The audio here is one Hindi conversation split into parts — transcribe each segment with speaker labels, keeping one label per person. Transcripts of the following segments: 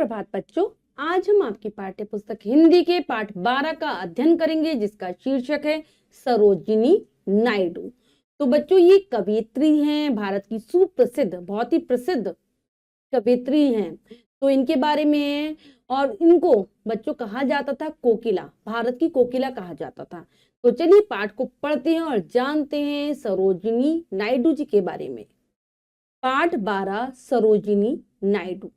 Speaker 1: सुप्रभात बच्चों। आज हम आपकी पाठ्य पुस्तक हिंदी के पाठ 12 का अध्ययन करेंगे, जिसका शीर्षक है सरोजिनी नायडू। तो बच्चों, ये कवयित्री हैं, भारत की सुप्रसिद्ध, बहुत ही प्रसिद्ध कवयित्री हैं। तो इनके बारे में, और इनको बच्चों कहा जाता था कोकिला, भारत की कोकिला कहा जाता था। तो चलिए पाठ को पढ़ते हैं और जानते हैं सरोजिनी नायडू जी के बारे में। पाठ 12 सरोजिनी नायडू।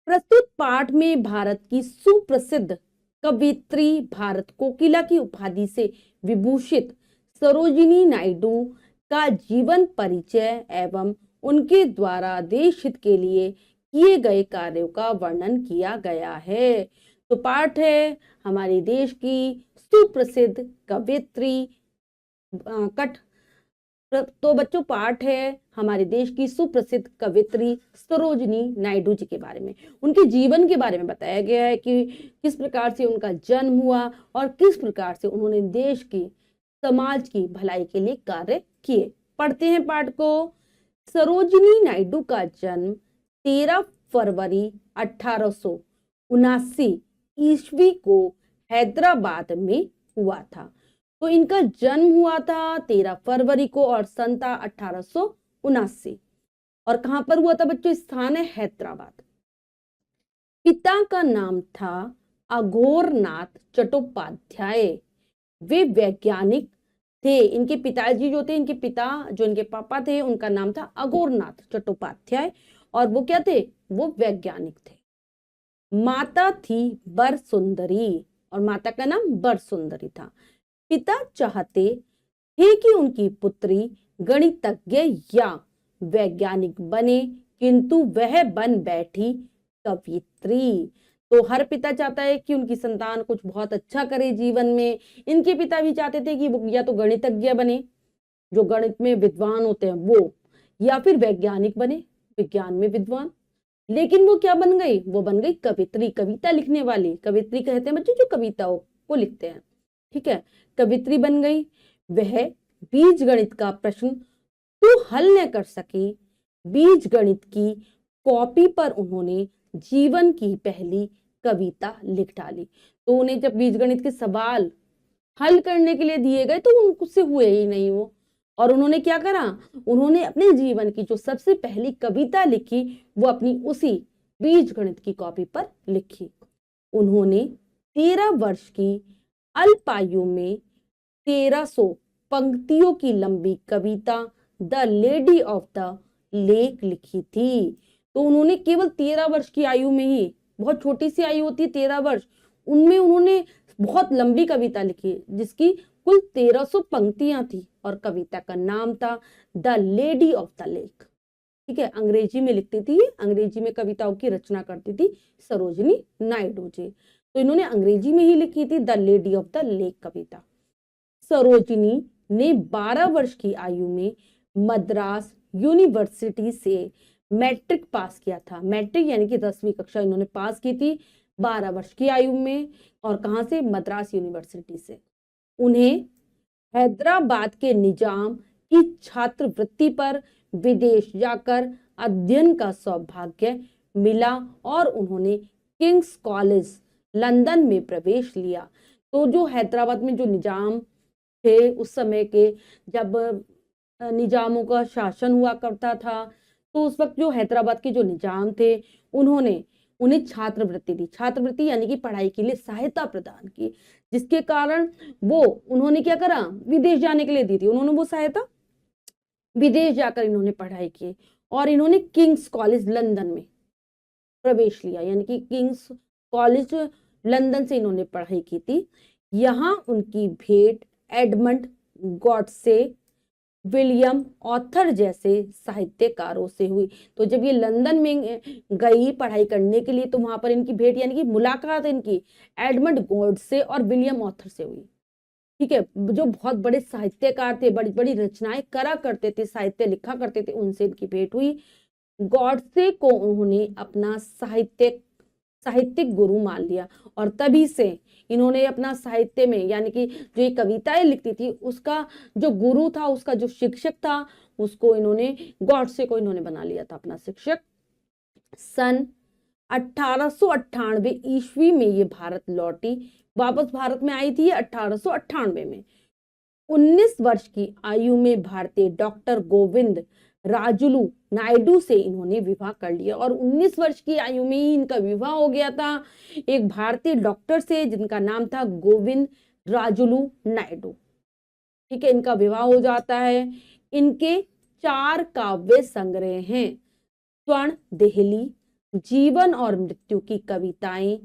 Speaker 1: प्रस्तुत पाठ में भारत की सुप्रसिद्ध कवयित्री, भारत कोकिला की उपाधि से विभूषित सरोजिनी नायडू का जीवन परिचय एवं उनके द्वारा देश हित के लिए किए गए कार्यों का वर्णन किया गया है। तो पाठ है हमारे देश की सुप्रसिद्ध कवयित्री तो बच्चों, पाठ है हमारे देश की सुप्रसिद्ध कवयित्री सरोजिनी नायडू जी के बारे में। उनके जीवन के बारे में बताया गया है कि किस प्रकार से उनका जन्म हुआ और किस प्रकार से उन्होंने देश की, समाज की भलाई के लिए कार्य किए। पढ़ते हैं पाठ को। सरोजिनी नायडू का जन्म 13 फरवरी 1879 ईस्वी को हैदराबाद में हुआ था। तो इनका जन्म हुआ था 13 फरवरी को और सन था 1879। और कहां पर हुआ था बच्चों? स्थान है हैदराबाद। पिता का नाम था अघोरनाथ चट्टोपाध्याय। वे वैज्ञानिक थे। इनके पिताजी जो थे, इनके पिता जो इनके पापा थे, उनका नाम था अघोरनाथ चट्टोपाध्याय और वो क्या थे? वो वैज्ञानिक थे। माता थी बरसुंदरी और माता का नाम बरसुंदरी था। पिता चाहते थे कि उनकी पुत्री गणितज्ञ या वैज्ञानिक बने, किंतु वह बन बैठी कवयित्री। तो हर पिता चाहता है कि उनकी संतान कुछ बहुत अच्छा करे जीवन में। इनके पिता भी चाहते थे कि वो या तो गणितज्ञ बने, जो गणित में विद्वान होते हैं वो, या फिर वैज्ञानिक बने, विज्ञान में विद्वान। लेकिन वो क्या बन गई? वो बन गई कवित्री, कविता लिखने वाली। कवित्री कहते हैं बच्चों जो कविताओं को लिखते हैं, ठीक है, कवित्री बन गई। वह बीज गणित का प्रश्न तो हल न कर सकी। बीज गणित की कॉपी पर उन्होंने जीवन की पहली कविता लिख डाली। तो उन्हें जब बीज गणित के सवाल हल करने के लिए दिए गए तो उनसे हुए ही नहीं वो। और उन्होंने क्या करा? उन्होंने अपने जीवन की जो सबसे पहली कविता लिखी वो अपनी उसी बीज गणित की कॉपी पर लिखी। उन्होंने 13 वर्ष की अल्पायु में 1300 पंक्तियों की लंबी कविता the lady of the lake लिखी थी। तो उन्होंने केवल 13 वर्ष की आयु में ही, बहुत छोटी सी आयु होती है 13 वर्ष, उनमें उन्होंने बहुत लंबी कविता लिखी जिसकी कुल 1300 पंक्तियां थी और कविता का नाम था the lady of the lake. ठीक है, अंग्रेजी में लिखती थी, अंग्रेजी में कविताओं की रचना करती थी सरोजिनी नायडू जी। तो इन्होंने अंग्रेजी में ही लिखी थी the lady of the lake कविता। सरोजिनी ने 12 वर्ष की आयु में मद्रास यूनिवर्सिटी से मैट्रिक पास किया था। मैट्रिक यानी कि 10वीं कक्षा इन्होंने पास की थी 12 वर्ष की आयु में। और कहां से? मद्रास यूनिवर्सिटी से। उन्हें हैदराबाद के निजाम की छात्रवृत्ति पर विदेश जाकर अध्ययन का सौभाग्य मिला और उन्होंने किंग्स कॉलेज लंदन में प्रवेश लिया। तो जो हैदराबाद में जो निजाम थे उस समय के, जब निजामों का शासन हुआ करता था, तो उस वक्त जो हैदराबाद के जो निजाम थे उन्होंने उन्हें छात्रवृत्ति दी। छात्रवृत्ति यानी कि पढ़ाई के लिए सहायता प्रदान की, जिसके कारण वो उन्होंने क्या करा? विदेश जाने के लिए दी थी उन्होंने वो सहायता। विदेश जाकर इन्होंने पढ़ाई की और इन्होंने किंग्स कॉलेज लंदन में प्रवेश लिया, यानी कि किंग्स कॉलेज लंदन से इन्होंने पढ़ाई की थी। यहाँ उनकी भेंट एडमंड गॉडसे, विलियम ऑथर जैसे साहित्यकारों से हुई। तो जब ये लंदन में गई पढ़ाई करने के लिए तो वहां पर इनकी भेंट यानी कि मुलाकात इनकी एडमंड गॉडसे और विलियम ऑथर से हुई। ठीक है, जो बहुत बड़े साहित्यकार थे, बड़ी बड़ी रचनाएं करा करते थे, साहित्य लिखा करते थे, उनसे इनकी भेंट हुई। गॉडसे को उन्होंने अपना साहित्यिक गुरु मान लिया और तभी से इन्होंने अपना साहित्य में, यानी कि जो ये कविताएं लिखती थी उसका जो गुरु था, उसका जो शिक्षक था, उसको इन्होंने, गॉडसे को इन्होंने बना लिया था अपना शिक्षक। सन 1898 ईस्वी में ये भारत लौटी, वापस भारत में आई थी ये 1898 में। 19 वर्ष की आयु में भारतीय डॉक्टर गोविंद राजुलू नायडू से इन्होंने विवाह कर लिया, और 19 वर्ष की आयु में ही इनका विवाह हो गया था एक भारतीय डॉक्टर से जिनका नाम था गोविंद राजुलू नायडू। ठीक है, इनका विवाह हो जाता है। इनके 4 काव्य संग्रह हैं, स्वर्ण देहली, जीवन और मृत्यु की कविताएं,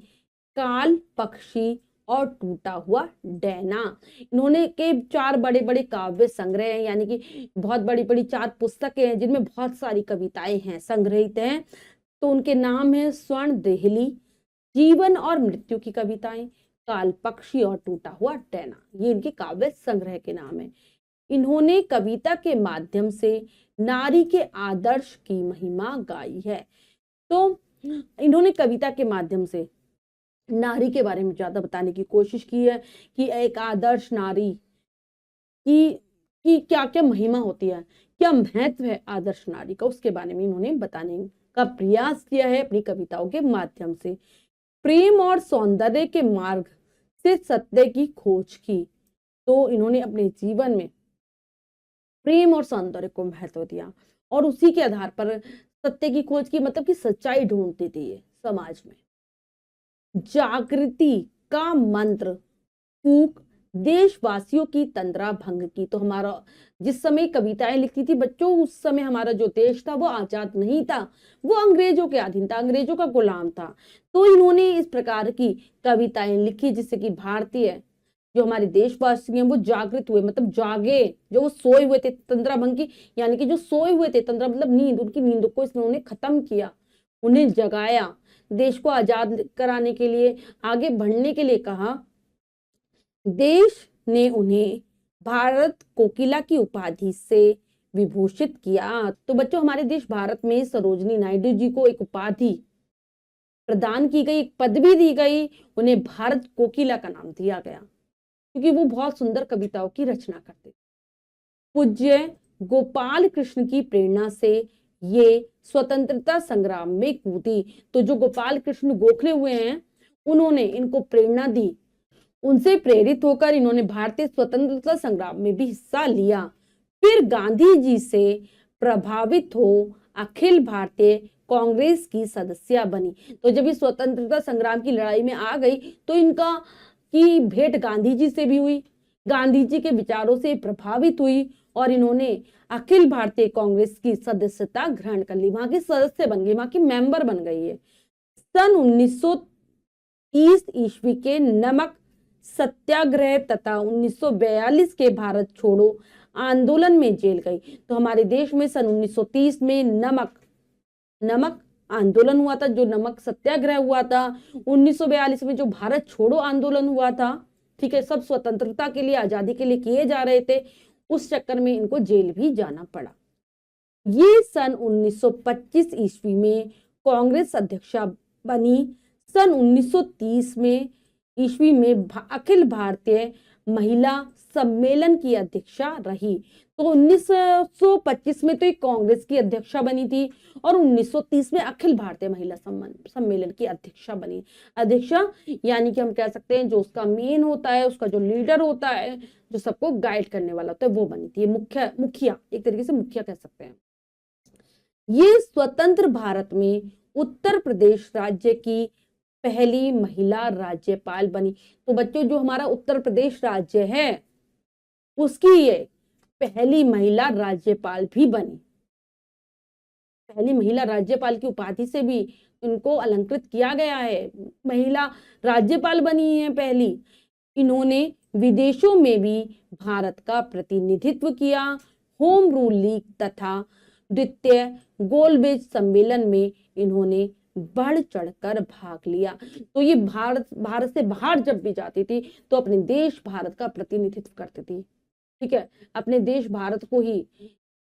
Speaker 1: काल पक्षी और टूटा हुआ डैना। इन्होंने के 4 बड़े बड़े काव्य संग्रह हैं, यानी कि बहुत बड़ी बड़ी 4 पुस्तकें हैं जिनमें बहुत सारी कविताएं हैं, संग्रहित हैं। तो उनके नाम है स्वर्ण देहली, जीवन और मृत्यु की कविताएं, काल पक्षी और टूटा हुआ डैना। ये इनके काव्य संग्रह के नाम है। इन्होंने कविता के माध्यम से नारी के आदर्श की महिमा गाई है। तो इन्होंने कविता के माध्यम से नारी के बारे में ज्यादा बताने की कोशिश की है कि एक आदर्श नारी की क्या क्या महिमा होती है, क्या महत्व है आदर्श नारी का, उसके बारे में इन्होंने बताने का प्रयास किया है अपनी कविताओं के माध्यम से। प्रेम और सौंदर्य के मार्ग से सत्य की खोज की। तो इन्होंने अपने जीवन में प्रेम और सौंदर्य को महत्व दिया और उसी के आधार पर सत्य की खोज की, मतलब कि सच्चाई ढूंढती थी ये समाज में। जागृति का मंत्र फूंक देशवासियों की तंद्रा भंग की। तो हमारा जिस समय कविताएं लिखती थी बच्चों, उस समय हमारा जो देश था वो आजाद नहीं था, वो अंग्रेजों के अधीन था, अंग्रेजों का गुलाम था। तो इन्होंने इस प्रकार की कविताएं लिखी जिससे कि भारतीय जो हमारे देशवासी हैं वो जागृत हुए, मतलब जागे, जो वो सोए हुए थे तंद्रा भंग की, यानी कि जो सोए हुए थे, तंद्रा मतलब नींद, उनकी नींद को इन्होंने खत्म किया, उन्हें जगाया, देश को आजाद कराने के लिए, आगे बढ़ने के लिए कहा। देश ने उन्हें भारत कोकिला की उपाधि से विभूषित किया। तो बच्चों हमारे देश भारत में सरोजिनी नायडू जी को एक उपाधि प्रदान की गई, एक पदवी दी गई, उन्हें भारत कोकिला का नाम दिया गया क्योंकि वो बहुत सुंदर कविताओं की रचना करते। पूज्य गोपाल कृष्ण की प्रेरणा से ये स्वतंत्रता संग्राम में कूदी। तो जो गोपाल कृष्ण गोखले हुए हैं उन्होंने इनको प्रेरणा दी, उनसे प्रेरित होकर इन्होंने भारतीय स्वतंत्रता संग्राम में भी हिस्सा लिया। फिर गांधी जी से प्रभावित हो अखिल भारतीय कांग्रेस की सदस्य बनी। तो जब ये स्वतंत्रता संग्राम की लड़ाई में आ गई तो इनका की भेंट गांधी जी से भी हुई, गांधी जी के विचारों से प्रभावित हुई और इन्होंने अखिल भारतीय कांग्रेस की सदस्यता ग्रहण कर ली, वहां की सदस्य बन गई, वहां की मेंबर बन गई है। सन 1930 ईस्वी के नमक सत्याग्रह तथा 1942 के भारत छोड़ो आंदोलन में जेल गई। तो हमारे देश में सन 1930 में नमक आंदोलन हुआ था, जो नमक सत्याग्रह हुआ था। 1942 में जो भारत छोड़ो आंदोलन हुआ था, ठीक है, सब स्वतंत्रता के लिए, आजादी के लिए किए जा रहे थे, उस चक्कर में इनको जेल भी जाना पड़ा। ये सन 1925 ईस्वी में कांग्रेस अध्यक्षा बनी। सन 1930 में ईस्वी में अखिल भारतीय महिला सम्मेलन की अध्यक्षा रही। तो 1925 में तो एक कांग्रेस की अध्यक्षा बनी थी और 1930 में अखिल भारतीय महिला सम्मेलन की अध्यक्षा बनी। अध्यक्षा यानी कि हम कह सकते हैं जो उसका मेन होता है, उसका जो लीडर होता है, जो सबको गाइड करने वाला होता है, वो बनी थी। मुखिया, एक तरीके से मुखिया कह सकते हैं। ये स्वतंत्र भारत में उत्तर प्रदेश राज्य की पहली महिला राज्यपाल बनी। तो बच्चों जो हमारा उत्तर प्रदेश राज्य है उसकी ये पहली महिला राज्यपाल भी बनी। पहली महिला राज्यपाल की उपाधि से भी इनको अलंकृत किया गया है, महिला राज्यपाल बनी है पहली। इन्होंने विदेशों में भी भारत का प्रतिनिधित्व किया। होम रूल लीग तथा द्वितीय गोलमेज सम्मेलन में इन्होंने बढ़ चढ़कर भाग लिया। तो ये भारत से बाहर जब भी जाती थी तो अपने देश भारत का प्रतिनिधित्व करती थी, ठीक है, अपने देश भारत को ही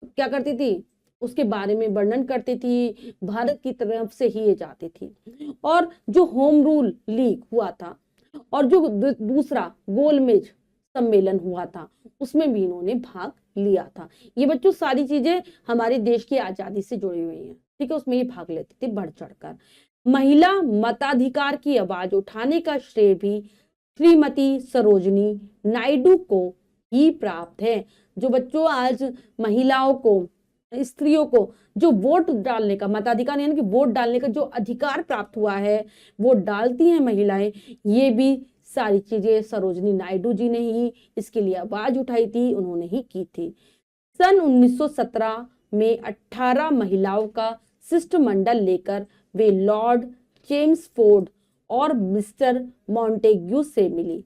Speaker 1: क्या करती थी, उसके बारे में वर्णन करती थी, भारत की तरफ से ही ये जाती थी। और जो होम रूल लीग हुआ था और जो दूसरा गोलमेज सम्मेलन हुआ था उसमें भी इन्होंने भाग लिया था। ये बच्चों सारी चीजें हमारे देश की आजादी से जुड़ी हुई हैं, ठीक है, उसमें ये भाग लेती थी बढ़ चढ़कर। महिला मताधिकार की आवाज उठाने का श्रेय भी श्रीमती सरोजिनी नायडू को ही प्राप्त है। जो बच्चों आज महिलाओं को, स्त्रियों को जो वोट डालने का, मताधिकार यानी कि वोट डालने का जो अधिकार प्राप्त हुआ है, वोट डालती हैं महिलाएं, ये भी सारी चीजें सरोजिनी नायडू जी ने ही इसके लिए आवाज उठाई थी, उन्होंने ही की थी। सन 1917 में 18 महिलाओं का शिष्टमंडल लेकर वे लॉर्ड चेम्सफोर्ड और मिस्टर मॉन्टेग्यू से मिली।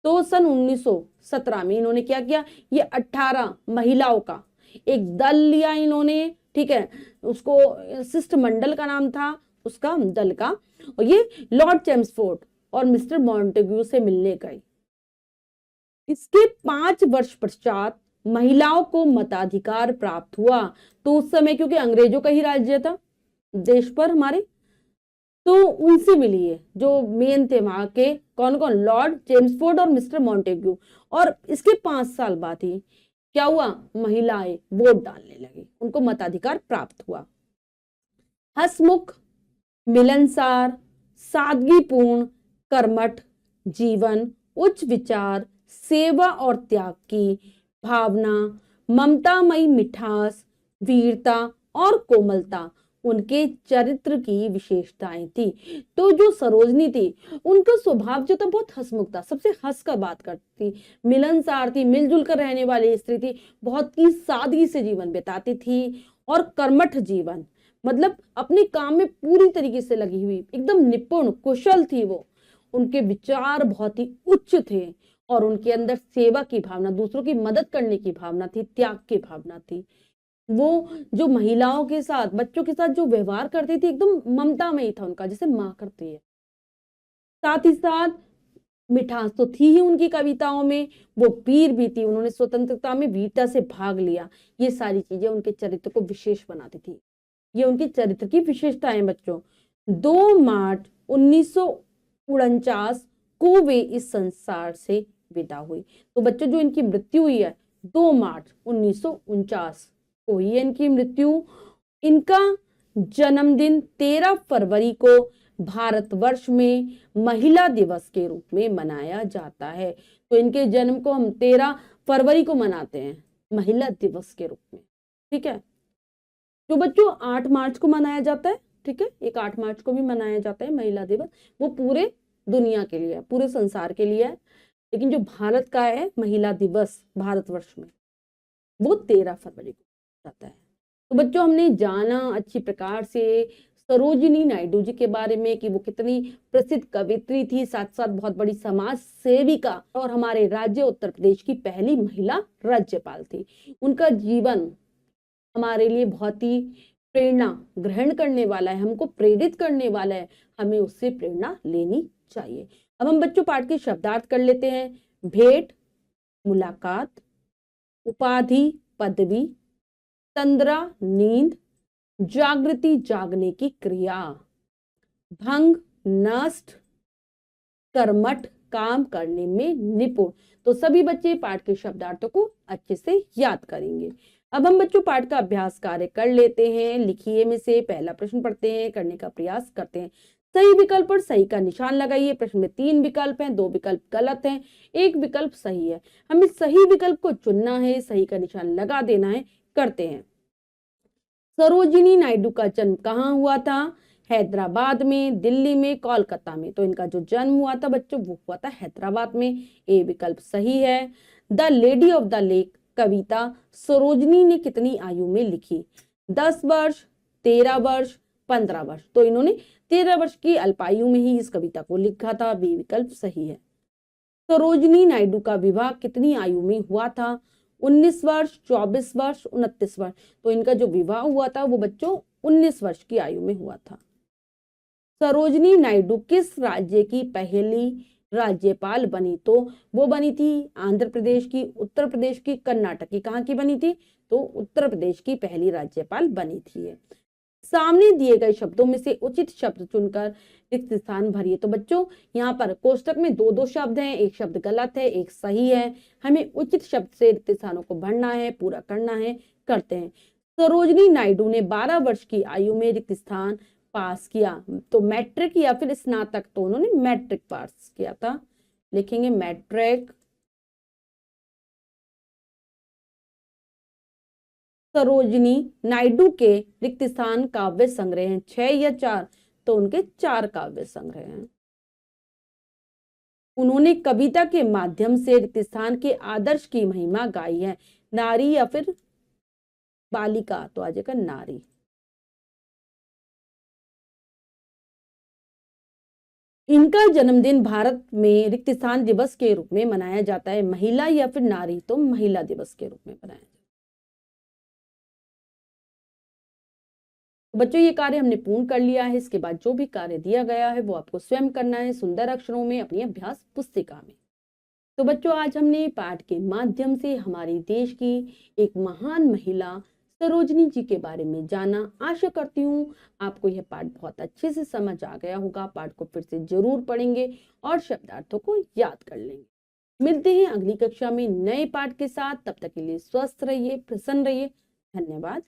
Speaker 1: तो सन 1917 में इन्होंने क्या किया, ये 18 महिलाओं का एक दल लिया इन्होंने, ठीक है, उसको शिष्टमंडल का नाम था उसका दल का, और ये लॉर्ड चेम्सफोर्ड और मिस्टर मॉन्टेग्यू से मिलने गए। इसके 5 वर्ष पश्चात महिलाओं को मताधिकार प्राप्त हुआ। तो उस समय क्योंकि अंग्रेजों का ही राज्य था देश पर हमारे, तो उनसे मिली है जो मेन थे वहां के, कौन कौन, लॉर्ड चेम्सफोर्ड और मिस्टर मॉन्टेग्यू। और इसके 5 साल बाद ही क्या हुआ, महिलाएं वोट डालने लगी, उनको मताधिकार प्राप्त हुआ। हंसमुख, मिलनसार, सादगीपूर्ण, कर्मठ जीवन, उच्च विचार, सेवा और त्याग की भावना, ममतामयी मिठास, वीरता और कोमलता उनके चरित्र की विशेषताएं थी। तो जो सरोजनी थी, उनका स्वभाव जो था बहुत हंसमुख था, सबसे हंस कर बात करती थी, मिलनसार थी, मिलजुल कर रहने वाली स्त्री थी, बहुत ही सादगी से जीवन बिताती थी, और कर्मठ जीवन मतलब अपने काम में पूरी तरीके से लगी हुई, एकदम निपुण कुशल थी वो। उनके विचार बहुत ही उच्च थे और उनके अंदर सेवा की भावना, दूसरों की मदद करने की भावना थी, त्याग की भावना थी। वो जो महिलाओं के साथ, बच्चों के साथ जो व्यवहार करती थी, एकदम ममता में ही था उनका, जैसे माँ करती है। साथ ही साथ मिठास तो थी ही उनकी कविताओं में, वो वीर भी थी, उन्होंने स्वतंत्रता में वीरता से भाग लिया। ये सारी चीजें उनके चरित्र को विशेष बनाती थी, ये उनके चरित्र की विशेषताएं बच्चों। 2 मार्च 1949 को वे इस संसार से विदा हुई। तो बच्चों जो इनकी मृत्यु हुई है 2 मार्च 1949 को ही इनकी मृत्यु। इनका जन्मदिन 13 फरवरी को भारतवर्ष में महिला दिवस के रूप में मनाया जाता है। तो इनके जन्म को हम 13 फरवरी को मनाते हैं महिला दिवस के रूप में, ठीक है। जो बच्चों 8 मार्च को मनाया जाता है, ठीक है, एक 8 मार्च को भी मनाया जाता है महिला दिवस, वो पूरे दुनिया के लिए है, पूरे संसार के लिए है। लेकिन जो भारत का है महिला दिवस भारतवर्ष में, वो 13 फरवरी को जाता है। तो बच्चों हमने जाना अच्छी प्रकार से सरोजिनी नायडू जी के बारे में कि वो कितनी प्रसिद्ध कवित्री थी, साथ साथ बहुत बड़ी समाज सेविका, और हमारे राज्य उत्तर प्रदेश की पहली महिला राज्यपाल थी। उनका जीवन हमारे लिए बहुत ही प्रेरणा ग्रहण करने वाला है, हमको प्रेरित करने वाला है, हमें उससे प्रेरणा लेनी चाहिए। अब हम बच्चों पाठ के शब्दार्थ कर लेते हैं। भेंट, मुलाकात, उपाधि, पदवी, तंद्रा, नींद, जागृति, जागने की क्रिया, भंग, नष्ट, कर्मठ, काम करने में निपुण। तो सभी बच्चे पाठ के शब्दार्थों को अच्छे से याद करेंगे। अब हम बच्चों पाठ का अभ्यास कार्य कर लेते हैं। लिखिए में से पहला प्रश्न पढ़ते हैं, करने का प्रयास करते हैं। सही विकल्प पर सही का निशान लगाइए। प्रश्न में 3 विकल्प हैं, 2 विकल्प गलत हैं, 1 विकल्प सही है। हमें सही विकल्प को चुनना है, सही का निशान लगा देना है। करते हैं। सरोजिनी नायडू का जन्म कहाँ हुआ था? हैदराबाद में, दिल्ली में, कोलकाता में। तो इनका जो जन्म हुआ था बच्चों वो हुआ था हैदराबाद में। ए विकल्प सही है। The lady of the lake कविता सरोजिनी ने कितनी आयु में लिखी? 10 वर्ष, 13 वर्ष, 15 वर्ष। तो इन्होंने 13 वर्ष की अल्पायु में ही इस कविता को लिखा था। बी विकल्प सही है। सरोजिनी नायडू का विवाह कितनी आयु में हुआ था? 19 वर्ष, 24 वर्ष, 29 वर्ष। तो इनका जो विवाह हुआ था वो बच्चों 19 वर्ष की आयु में हुआ था। सरोजिनी नायडू किस राज्य की पहली राज्यपाल बनी? तो वो बनी थी आंध्र प्रदेश की, उत्तर प्रदेश की, कर्नाटक की। कहाँ की बनी थी? तो उत्तर प्रदेश की पहली राज्यपाल बनी थी। सामने दिए गए शब्दों में से उचित शब्द चुनकर रिक्त स्थान भरिए। तो बच्चों यहाँ पर कोष्टक में 2 शब्द हैं, एक शब्द गलत है, एक सही है। हमें उचित शब्द से रिक्त स्थानों को भरना है, पूरा करना है। करते हैं। सरोजिनी नायडू ने 12 वर्ष की आयु में रिक्त स्थान पास किया, तो मैट्रिक या फिर स्नातक, तो उन्होंने मैट्रिक पास किया था, लिखेंगे मैट्रिक। सरोजिनी नायडू के रिक्त स्थान काव्य संग्रह हैं 6 या 4, तो उनके 4 काव्य संग्रह हैं। उन्होंने कविता के माध्यम से रिक्त स्थान के आदर्श की महिमा गाई है, नारी या फिर बालिका, तो आ जाएगा नारी। इनका जन्मदिन भारत में रिक्त स्थान दिवस के रूप में मनाया जाता है, महिला या फिर नारी, तो महिला दिवस के रूप में मनाया जाता है। तो बच्चों ये कार्य हमने पूर्ण कर लिया है। इसके बाद जो भी कार्य दिया गया है वो आपको स्वयं करना है सुंदर अक्षरों में अपनी अभ्यास पुस्तिका में। तो बच्चों आज हमने पाठ के माध्यम से हमारे देश की एक महान महिला सरोजिनी जी के बारे में जाना। आशा करती हूँ आपको यह पाठ बहुत अच्छे से समझ आ गया होगा। पाठ को फिर से जरूर पढ़ेंगे और शब्दार्थों को याद कर लेंगे। मिलते हैं अगली कक्षा में नए पाठ के साथ। तब तक के लिए स्वस्थ रहिए, प्रसन्न रहिए। धन्यवाद।